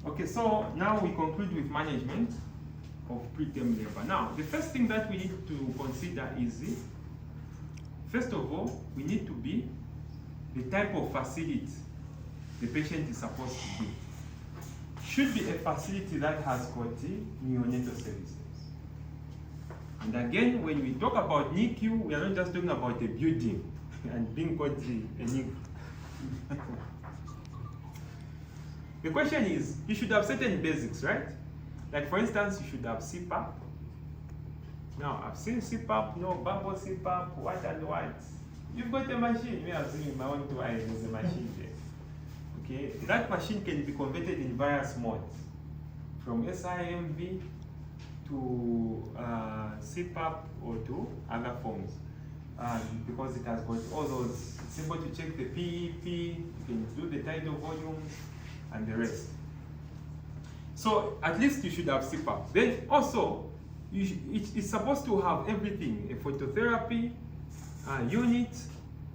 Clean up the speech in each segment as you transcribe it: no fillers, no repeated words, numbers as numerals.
Okay, so now we conclude with management of preterm labor. Now, the first thing that we need to consider is, first of all, we need to be the type of facility the patient is supposed to be. Should be a facility that has got neonatal services. And again, when we talk about NICU, we are not just talking about a building and being called a NICU. The question is, you should have certain basics, right? Like for instance, you should have CPAP. Now, I've seen CPAP, bubble CPAP, what and what. You've got a machine. Me, I've seen in my own two eyes, there's a machine there. Okay, that machine can be converted in various modes, from SIMV to CPAP or to other forms, because it has got all those. It's able to check the PEP, you can do the tidal volumes, and the rest. So at least you should have CPAP. Then also, it's supposed to have everything: a phototherapy unit.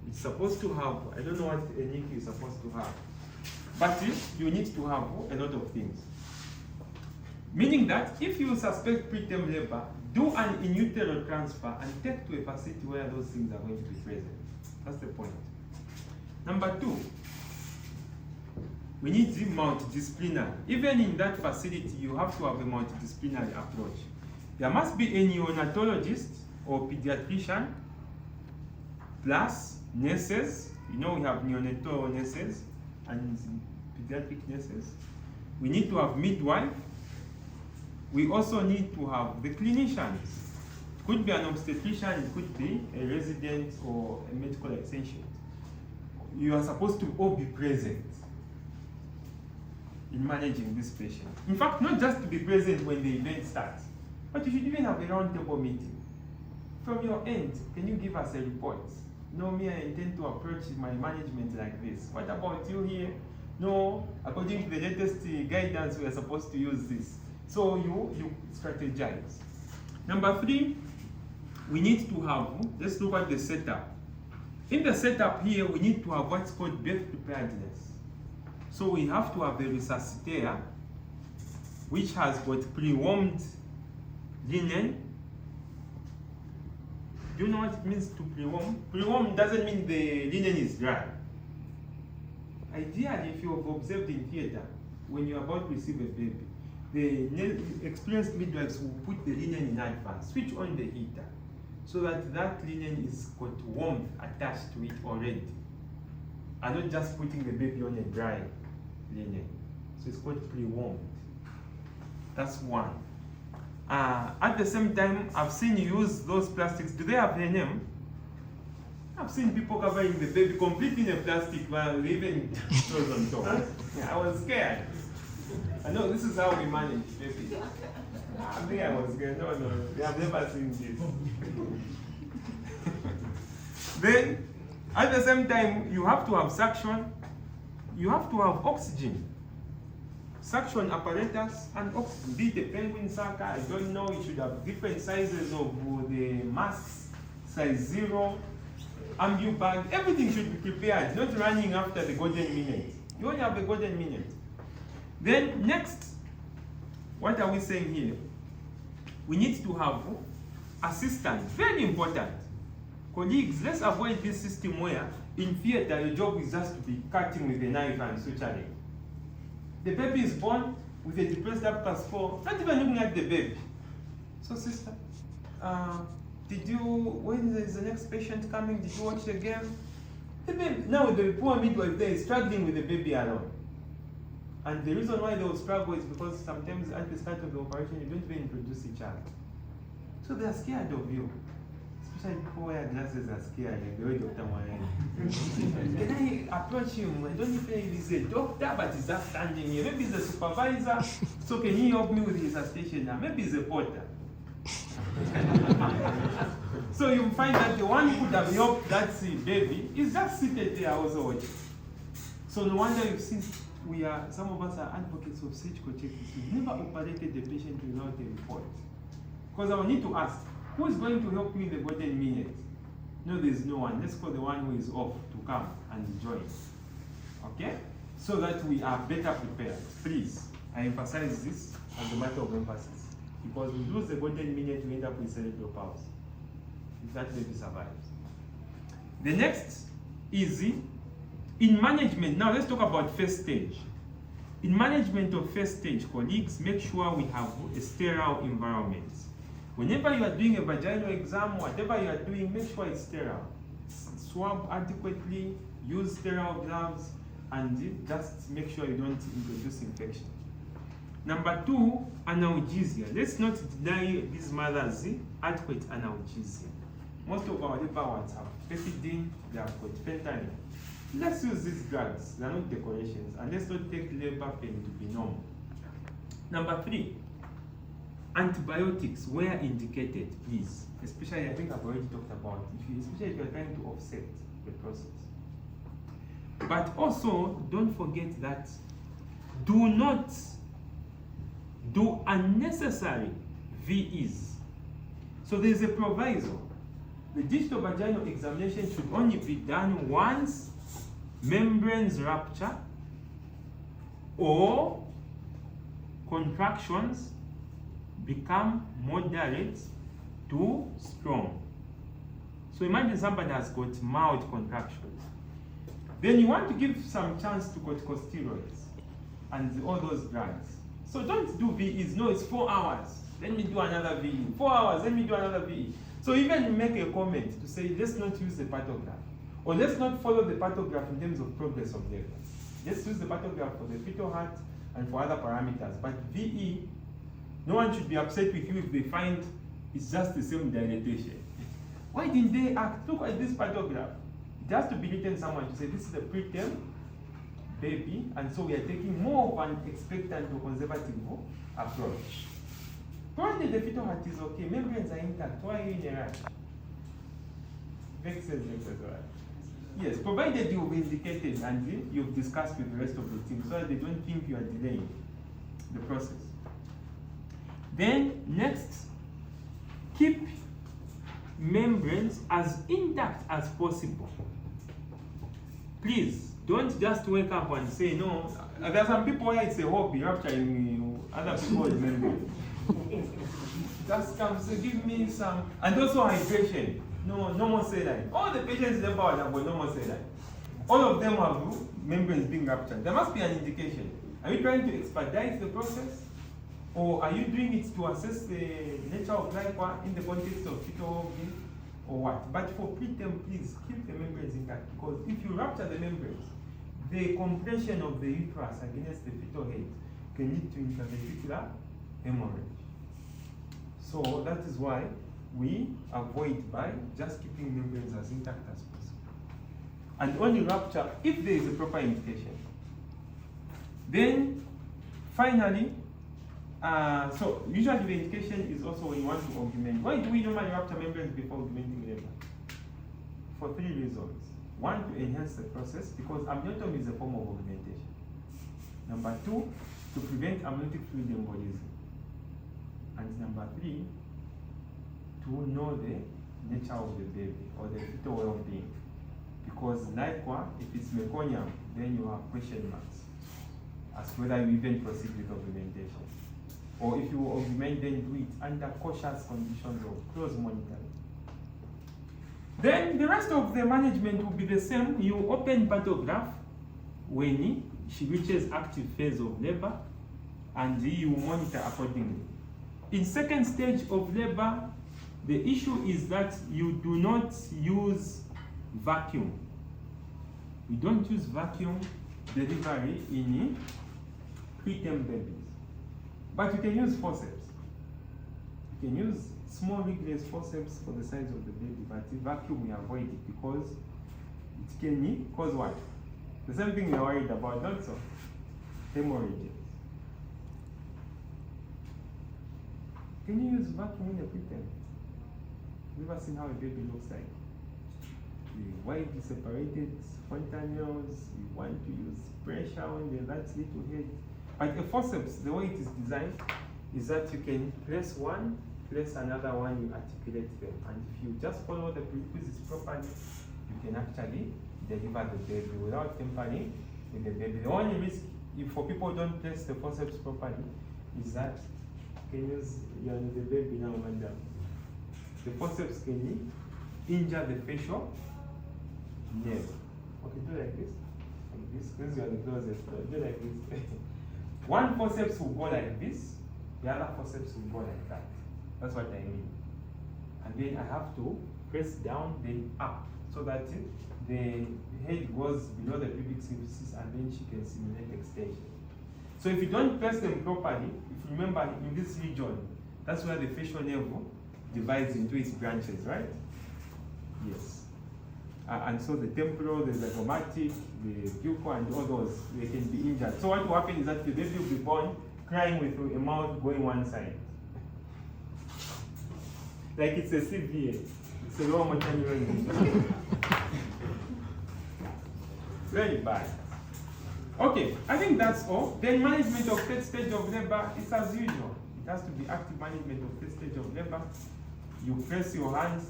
It's supposed to have, I don't know what a NICU is supposed to have, but you need to have a lot of things. Meaning that if you suspect preterm labor, do an in utero transfer and take to a facility where those things are going to be present. That's the point. Number two, we need the multidisciplinary. Even in that facility, you have to have a multidisciplinary approach. There must be a neonatologist or pediatrician, plus nurses. You know, we have neonatal nurses and pediatric nurses. We need to have midwife. We also need to have the clinicians. It could be an obstetrician, it could be a resident or a medical extension. You are supposed to all be present in managing this patient. In fact, not just to be present when the event starts, but you should even have a roundtable meeting. From your end, can you give us a report? No, me, I intend to approach my management like this. What about you here? No, according to the latest guidance, we are supposed to use this. So you strategize. Number three, we need to have, let's look at the setup. In the setup here, we need to have what's called birth preparedness. So we have to have a resuscitator, which has got pre-warmed linen. Do you know what it means to pre-warm? Pre-warm doesn't mean the linen is dry. Ideally, if you have observed in theater, when you're about to receive a baby, the experienced midwives will put the linen in advance, switch on the heater, so that that linen is got warmth attached to it already, and not just putting the baby on a dry linen. So it's called pre-warmed. That's one. At the same time, I've seen you use those plastics. Do they have a name? I've seen people covering the baby completely in a plastic while they even clothes on top. Yeah, I was scared. I know this is how we manage baby. I think I was scared. No, they have never seen this. Then, at the same time, you have to have suction. You have to have oxygen. Suction apparatus and oxygen. Be it a penguin sucker, I don't know. You should have different sizes of the masks, size 0, ambu bag. Everything should be prepared, not running after the golden minute. You only have a golden minute. Then next, what are we saying here? We need to have assistants. Very important. Colleagues, let's avoid this system where in theater your job is just to be cutting with a knife and suturing. The baby is born with a depressed abacus 4, not even looking at the baby. So sister, when is the next patient coming, did you watch the game? The baby, now the poor midwife there is struggling with the baby alone. And the reason why they will struggle is because sometimes at the start of the operation, you don't even introduce each other. So they are scared of you. Especially people who wear glasses are scared, like the way Dr. Mulenga. Can I approach him? I don't know if he's a doctor, but he's just standing here. Maybe he's a supervisor. So can he help me with his assistation now? Maybe he's a porter. So you find that the one who could have helped that baby is just seated there also watching. So no wonder you've seen some of us are advocates of surgical checklists. We've never operated the patient without a report. Because I will need to ask, who is going to help me in the golden minute? No, there's no one. Let's call the one who is off to come and join. Okay? So that we are better prepared. Please, I emphasize this as a matter of emphasis. Because we lose the golden minute, we end up with cerebral palsy if that baby survives. The next is in management. Now let's talk about first stage. In management of first stage, colleagues, make sure we have a sterile environment. Whenever you are doing a vaginal exam, whatever you are doing, make sure it's sterile. Swab adequately, use sterile gloves, and just make sure you don't introduce infection. Number 2, analgesia. Let's not deny these mothers adequate analgesia. Most of our labor wards have pethidine, they have got fentanyl. Let's use these drugs, they are not decorations, and let's not take labor pain to be normal. Number 3, antibiotics where indicated, please. Especially, I think I've already talked about it, especially if you're trying to offset the process. But also, don't forget that do not do unnecessary VEs. So there's a proviso. The digital vaginal examination should only be done once membranes rupture or contractions become moderate to strong. So imagine somebody has got mild contractions. Then you want to give some chance to corticosteroids and all those drugs. So don't do VEs. No, it's 4 hours. Let me do another VE. 4 hours, let me do another VE. So even make a comment to say, let's not use the pathograph. Or let's not follow the pathograph in terms of progress of labor. Let's use the pathograph for the fetal heart and for other parameters. But VE, no one should be upset with you if they find it's just the same dilatation. Why didn't they act? Look at this pathograph. It has to be written somewhere to say this is a preterm baby, and so we are taking more of an expectant or conservative approach. Provided the fetal heart is okay, membranes are intact, why are you in a rush? Makes sense, right? Yes, provided you've indicated and you've discussed with the rest of the team so that they don't think you are delaying the process. Then, next, keep membranes as intact as possible. Please, don't just wake up and say, no, there are some people where it's a hobby, rupturing other people's membranes. Just come, say, give me some, and also hydration. No more saline. All the patients never have no more saline. All of them have membranes being ruptured. There must be an indication. Are you trying to expedite the process? Or are you doing it to assess the nature of life in the context of fetal well-being? Or what? But for preterm, please keep the membranes intact, because if you rupture the membranes, the compression of the uterus against the fetal head can lead to intravesicular hemorrhage. So that is why we avoid by just keeping membranes as intact as possible. And only rupture if there is a proper indication. Then, finally, so usually the indication is also when you want to augment. Why do we normally rupture membranes before augmenting labor? For 3 reasons. 1, to enhance the process, because amniotomy is a form of augmentation. Number 2, to prevent amniotic fluid embolism. And number 3, to know the nature of the baby or the fetal well-being. Because likewise, if it's meconium, then you have question marks as to whether you even proceed with augmentation. Or if you augment, then do it under cautious conditions of close monitoring. Then the rest of the management will be the same. You open pathograph when she reaches active phase of labor, and you monitor accordingly. In second stage of labor, the issue is that you do not use vacuum. We don't use vacuum delivery in preterm babies. But you can use forceps. You can use small rigorous forceps for the size of the baby, but the vacuum we avoid it because it can cause what? The same thing we're worried about, not so. Hemorrhages. Can you use vacuum in a preterm? Have you ever seen how a baby looks like? The widely separated fontanelles, you want to use pressure on the that little head. But a forceps, the way it is designed, is that you can place one, place another one, you articulate them. And if you just follow the prerequisites properly, you can actually deliver the baby without tampering with the baby. The only risk if for people who don't place the forceps properly, is that can use the baby now, madam. The forceps can injure the facial nerve. Okay, do like this. Like this, because you are the closest. Do like this. One forceps will go like this, the other forceps will go like that. That's what I mean. And then I have to press down, then up, so that the head goes below the pubic symphysis, and then she can simulate extension. So if you don't press them properly, if you remember in this region, that's where the facial nerve divides into its branches, right? Yes. And so the temporal, the zygomatic, the pupil, and all those, they can be injured. So what will happen is that the baby will be born crying with a mouth going one side. Like it's a CVA. It's a low motor neuron. Very bad. Okay, I think that's all. Then management of third stage of labor is as usual. It has to be active management of third stage of labor. You press your hands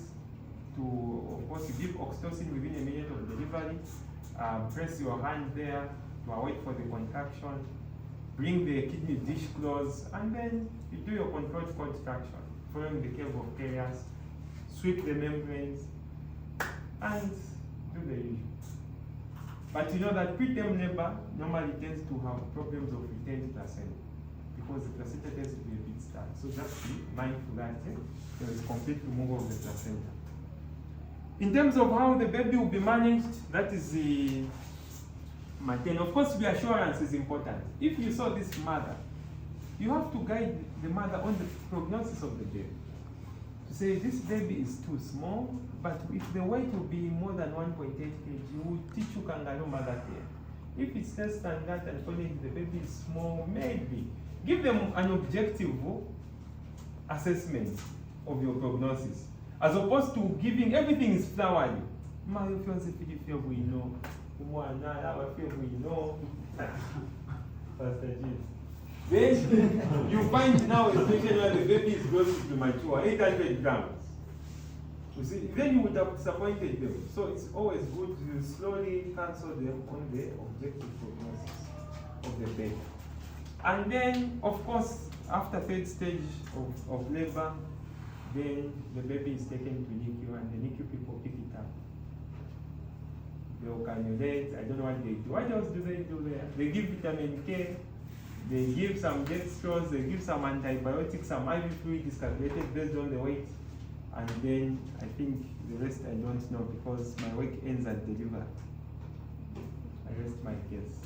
to, of course, you give oxytocin within a minute of delivery. Press your hand there to await for the contraction. Bring the kidney dish close, and then you do your controlled contraction, following the curve of Kelly's. Sweep the membranes, and do the usual. But you know that preterm labor normally tends to have problems of retained placenta, because the placenta tends to be a bit stuck. So just be mindful that there is complete removal of the placenta. In terms of how the baby will be managed, that is the maternal. Of course, reassurance is important. If you saw this mother, you have to guide the mother on the prognosis of the baby. To say this baby is too small, but if the weight will be more than 1.8 kg, you will teach you kangaroo mother care. If it's less than that and finally the baby is small, maybe give them an objective assessment of your prognosis, as opposed to giving everything is flowery. My fiance feel we know. Pastor G. Then you find now a situation where the baby is going to be mature, 800 grams. You see, then you would have disappointed them. So it's always good to slowly cancel them on the objective prognosis of the baby. And then, of course, after third stage of labor, then the baby is taken to NICU, and the NICU people pick it up. They'll cannulate. I don't know what they do. What else do they do there? They give vitamin K. They give some dextrose, they give some antibiotics, some IV fluid is calculated based on the weight. And then I think the rest I don't know, because my work ends at delivery. I rest my case.